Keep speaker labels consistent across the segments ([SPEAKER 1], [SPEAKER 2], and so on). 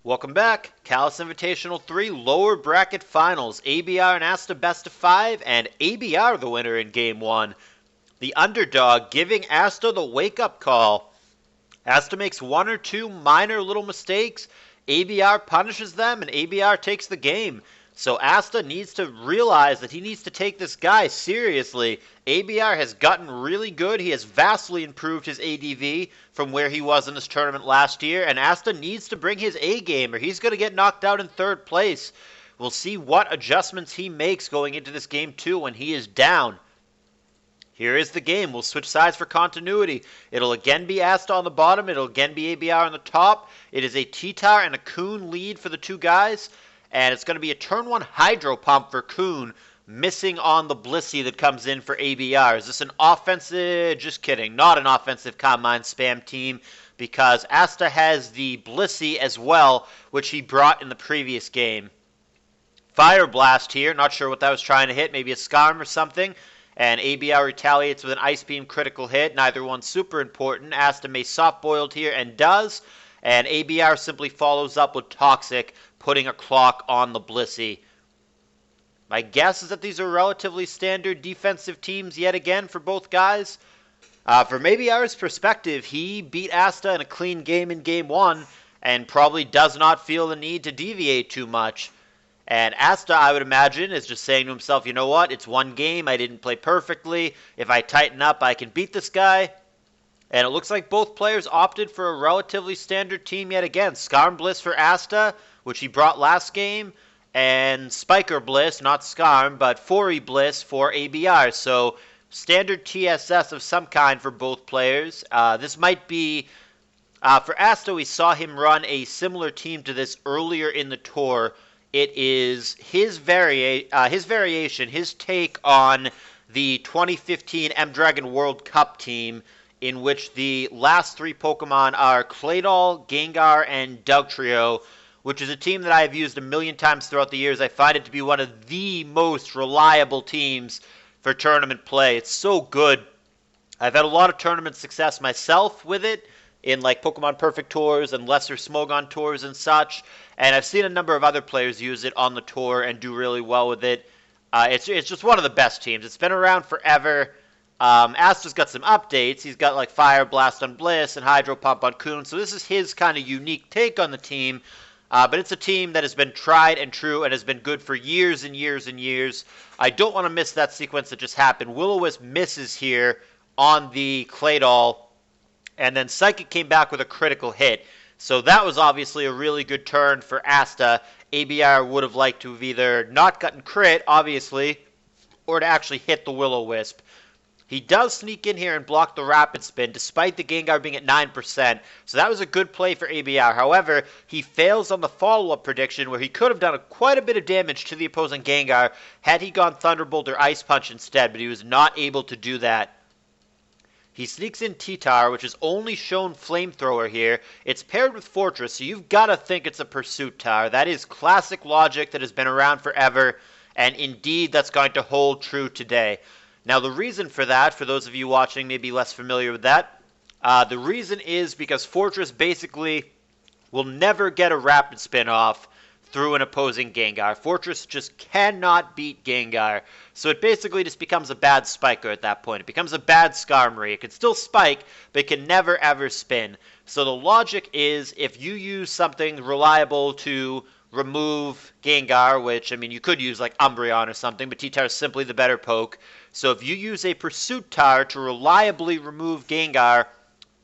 [SPEAKER 1] Welcome back. CALLOUS Invitational 3 lower bracket finals. ABR and Asta best of 5, and ABR the winner in Game 1. The underdog giving Asta the wake-up call. Asta makes one or two minor little mistakes. ABR punishes them, and ABR takes the game. So Asta needs to realize that he needs to take this guy seriously. ABR has gotten really good. He has vastly improved his ADV from where he was in this tournament last year, and Asta needs to bring his A game or he's going to get knocked out in third place. We'll see what adjustments he makes going into this game 2 when he is down. Here is the game. We'll switch sides for continuity. It'll again be Asta on the bottom. It'll again be ABR on the top. It is a T-Tar and a Kuhn lead for the two guys. And it's going to be a turn 1 hydro pump for Kuhn, missing on the Blissey that comes in for ABR. Is this an offensive? Just kidding. Not an offensive combine spam team, because Asta has the Blissey as well, which he brought in the previous game. Fire Blast here. Not sure what that was trying to hit. Maybe a Scarm or something. And ABR retaliates with an Ice Beam critical hit. Neither one super important. Asta may soft-boiled here and does. And ABR simply follows up with Toxic, putting a clock on the Blissey. My guess is that these are relatively standard defensive teams yet again for both guys. From ABR's perspective, he beat Asta in a clean game in Game 1 and probably does not feel the need to deviate too much. And Asta, I would imagine, is just saying to himself, you know what, it's one game, I didn't play perfectly. If I tighten up, I can beat this guy. And it looks like both players opted for a relatively standard team yet again. Scarm Bliss for Asta, which he brought last game, and Spiker Bliss, not Scarm, but Fori Bliss for ABR. So standard TSS of some kind for both players. This might be, for Asta, we saw him run a similar team to this earlier in the tour. It is his variation, his take on the 2015 M-Dragon World Cup team, in which the last 3 Pokemon are Claydol, Gengar, and Dugtrio, which is a team that I have used a million times throughout the years. I find it to be one of the most reliable teams for tournament play. It's so good. I've had a lot of tournament success myself with it, in like Pokemon Perfect Tours and Lesser Smogon Tours and such, and I've seen a number of other players use it on the tour and do really well with it. It's just one of the best teams. It's been around forever. Asta's got some updates. He's got like Fire Blast on Bliss and Hydro Pump on Kuhn, so this is his kind of unique take on the team, but it's a team that has been tried and true and has been good for years and years and years. I don't want to miss that sequence that just happened. Will-O-Wisp misses here on the Claydol, and then Psychic came back with a critical hit. So that was obviously a really good turn for Asta. ABR would have liked to have either not gotten crit, obviously, or to actually hit the Will-O-Wisp. He does sneak in here and block the Rapid Spin, despite the Gengar being at 9%, so that was a good play for ABR. However, he fails on the follow-up prediction, where he could have done quite a bit of damage to the opposing Gengar had he gone Thunderbolt or Ice Punch instead, but he was not able to do that. He sneaks in T-Tar, which is only shown Flamethrower here. It's paired with Fortress, so you've got to think it's a Pursuit Tar. That is classic logic that has been around forever, and indeed that's going to hold true today. Now the reason for that, for those of you watching maybe less familiar with that, the reason is because Fortress basically will never get a Rapid Spin off through an opposing Gengar. Fortress just cannot beat Gengar. So it basically just becomes a bad Spiker at that point. It becomes a bad Skarmory. It can still spike, but it can never ever spin. So the logic is, if you use something reliable to remove Gengar, which, I mean, you could use like Umbreon or something, but T-Tar is simply the better poke. So if you use a Pursuit Tar to reliably remove Gengar,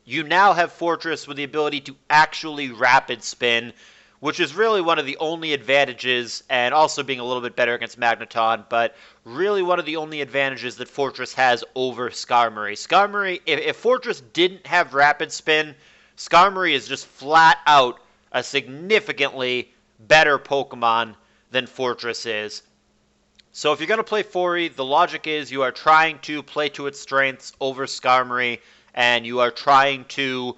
[SPEAKER 1] you now have Fortress with the ability to actually Rapid Spin, which is really one of the only advantages, and also being a little bit better against Magneton, but really one of the only advantages that Fortress has over Skarmory. Skarmory, if Fortress didn't have Rapid Spin, Skarmory is just flat out a significantly better Pokemon than Fortress is. So if you're going to play Fori, the logic is you are trying to play to its strengths over Skarmory, and you are trying to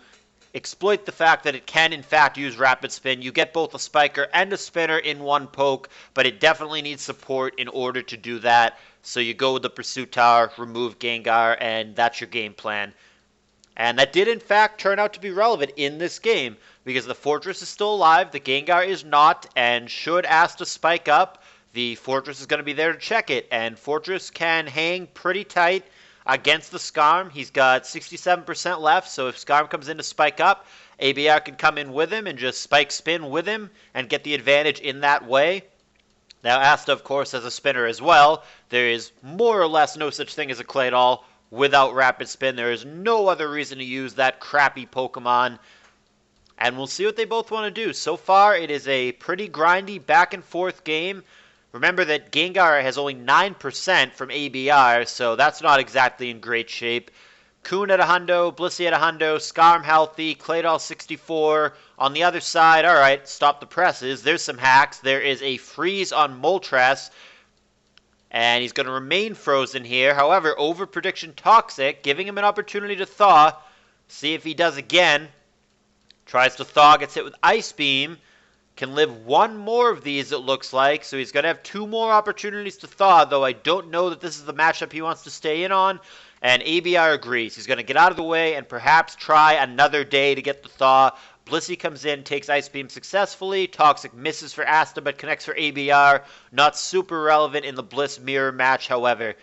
[SPEAKER 1] exploit the fact that it can in fact use Rapid Spin. You get both a Spiker and a Spinner in one poke, but it definitely needs support in order to do that. So you go with the Pursuit Tower, remove Gengar, and that's your game plan. And that did, in fact, turn out to be relevant in this game, because the Fortress is still alive, the Gengar is not, and should Asta spike up, the Fortress is going to be there to check it, and Fortress can hang pretty tight against the Skarm. He's got 67% left, so if Skarm comes in to spike up, ABR can come in with him and just spike spin with him and get the advantage in that way. Now, Asta, of course, has a spinner as well. There is more or less no such thing as a Claydol without Rapid Spin. There is no other reason to use that crappy Pokemon. And we'll see what they both want to do. So far, it is a pretty grindy back-and-forth game. Remember that Gengar has only 9% from ABR, so that's not exactly in great shape. Kuhn at a hundo, Blissey at a hundo, Skarm healthy, Claydol 64. On the other side, alright, stop the presses. There's some hacks. There is a freeze on Moltres, and he's going to remain frozen here. However, over prediction Toxic, giving him an opportunity to thaw. See if he does again. Tries to thaw, gets hit with Ice Beam. Can live one more of these, it looks like. So he's going to have 2 more opportunities to thaw, though I don't know that this is the matchup he wants to stay in on. And ABR agrees. He's going to get out of the way and perhaps try another day to get the thaw. Blissey comes in, takes Ice Beam successfully. Toxic misses for Asta, but connects for ABR. Not super relevant in the Bliss Mirror match, however.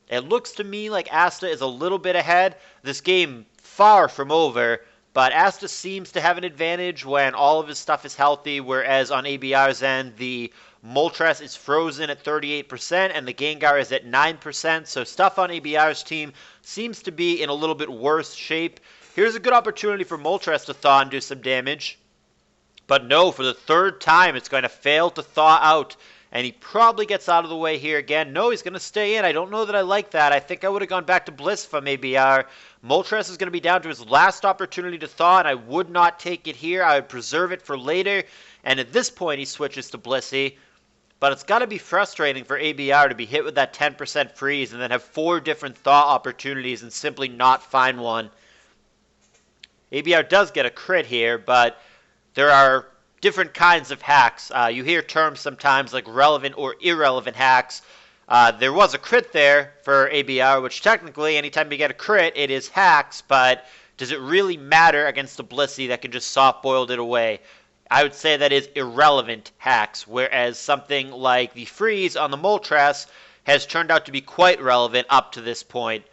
[SPEAKER 1] It looks to me like Asta is a little bit ahead. This game far from over. But Asta seems to have an advantage when all of his stuff is healthy, whereas on ABR's end, the Moltres is frozen at 38% and the Gengar is at 9%, so stuff on ABR's team seems to be in a little bit worse shape. Here's a good opportunity for Moltres to thaw and do some damage. But no, for the 3rd time, it's going to fail to thaw out. And he probably gets out of the way here again. No, he's going to stay in. I don't know that I like that. I think I would have gone back to Bliss from ABR. Moltres is going to be down to his last opportunity to thaw, and I would not take it here. I would preserve it for later. And at this point, he switches to Blissey. But it's got to be frustrating for ABR to be hit with that 10% freeze and then have 4 different thaw opportunities and simply not find one. ABR does get a crit here, but there are different kinds of hacks. You hear terms sometimes like relevant or irrelevant hacks. There was a crit there for ABR, which technically, anytime you get a crit, it is hacks, but does it really matter against a Blissey that can just soft-boiled it away? I would say that is irrelevant hacks, whereas something like the freeze on the Moltres has turned out to be quite relevant up to this point.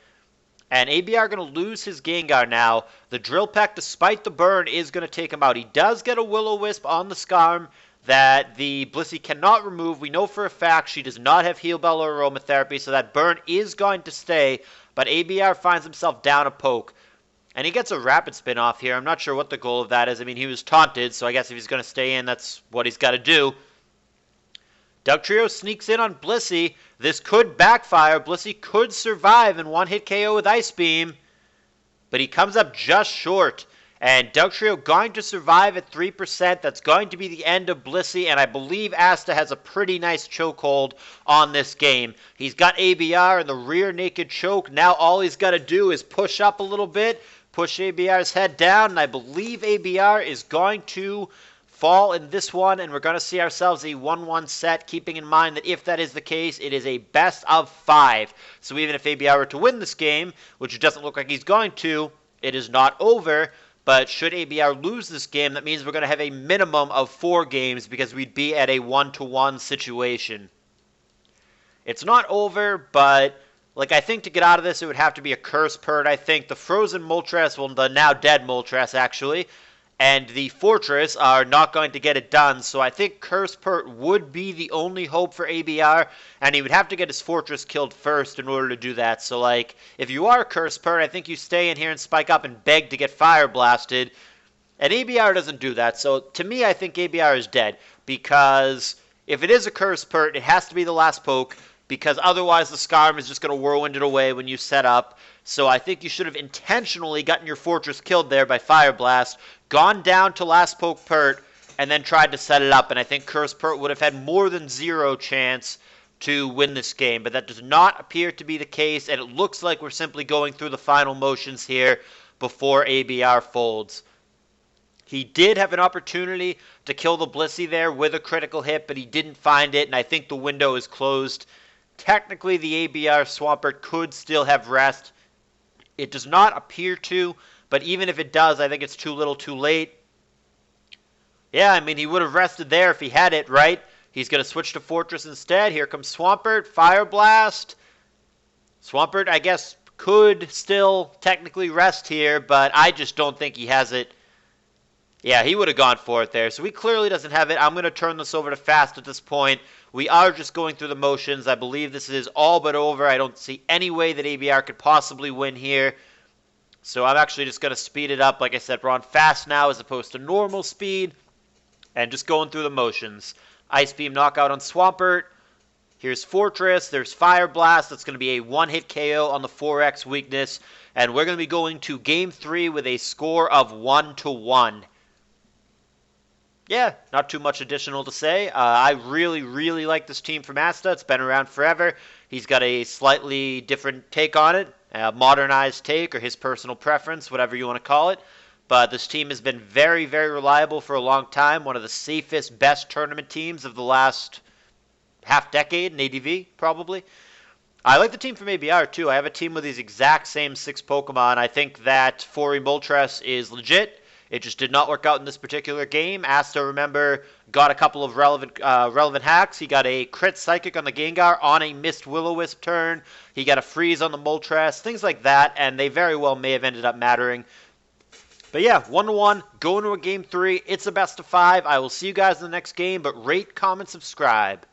[SPEAKER 1] And ABR going to lose his Gengar now. The Drill Peck, despite the burn, is going to take him out. He does get a Will-O-Wisp on the Skarm that the Blissey cannot remove. We know for a fact she does not have Heal Bell or Aromatherapy, so that burn is going to stay. But ABR finds himself down a poke. And he gets a Rapid Spin off here. I'm not sure what the goal of that is. I mean, he was taunted, so I guess if he's going to stay in, that's what he's got to do. Dugtrio sneaks in on Blissey. This could backfire. Blissey could survive and one-hit KO with Ice Beam. But he comes up just short. And Dugtrio going to survive at 3%. That's going to be the end of Blissey. And I believe Asta has a pretty nice chokehold on this game. He's got ABR in the rear naked choke. Now all he's got to do is push up a little bit. Push ABR's head down. And I believe ABR is going to fall in this one, and we're going to see ourselves a 1-1 set, keeping in mind that if that is the case, it is a best of 5. So even if ABR were to win this game, which it doesn't look like he's going to, it is not over. But should ABR lose this game, that means we're going to have a minimum of 4 games because we'd be at a 1-1 situation. It's not over, but I think to get out of this, it would have to be a Curse Pert. I think the frozen Moltres, well, the now dead Moltres, actually, and the Fortress are not going to get it done, so I think Curse Pert would be the only hope for ABR, and he would have to get his Fortress killed first in order to do that. So, if you are Curse Pert, I think you stay in here and spike up and beg to get Fire Blasted, and ABR doesn't do that. So, to me, I think ABR is dead, because if it is a Curse Pert, it has to be the last poke, because otherwise the Skarm is just going to whirlwind it away when you set up. So I think you should have intentionally gotten your Fortress killed there by Fire Blast, gone down to last poke Pert, and then tried to set it up. And I think Curse Pert would have had more than 0 chance to win this game. But that does not appear to be the case, and it looks like we're simply going through the final motions here before ABR folds. He did have an opportunity to kill the Blissey there with a critical hit, but he didn't find it, and I think the window is closed. Technically, the ABR Swampert could still have rest. It does not appear to, but even if it does, I think it's too little too late. Yeah, I mean, he would have rested there if he had it, right? He's going to switch to Fortress instead. Here comes Swampert, Fire Blast. Swampert, I guess, could still technically rest here, but I just don't think he has it. Yeah, he would have gone for it there. So he clearly doesn't have it. I'm going to turn this over to Fast at this point. We are just going through the motions. I believe this is all but over. I don't see any way that ABR could possibly win here. So I'm actually just going to speed it up. Like I said, we're on Fast now as opposed to normal speed. And just going through the motions. Ice Beam knockout on Swampert. Here's Fortress. There's Fire Blast. That's going to be a one-hit KO on the 4X weakness. And we're going to be going to Game 3 with a score of 1-1. Yeah, not too much additional to say. I really, really like this team from Asta. It's been around forever. He's got a slightly different take on it, a modernized take, or his personal preference, whatever you want to call it. But this team has been very, very reliable for a long time. One of the safest, best tournament teams of the last half-decade in ADV, probably. I like the team from ABR, too. I have a team with these exact same 6 Pokemon. I think that Fori Moltres is legit. It just did not work out in this particular game. Asta, remember, got a couple of relevant hacks. He got a crit Psychic on the Gengar on a missed Will-O-Wisp turn. He got a freeze on the Moltres, things like that, and they very well may have ended up mattering. But yeah, 1-1, going to a Game 3. It's a best of 5. I will see you guys in the next game, but rate, comment, subscribe.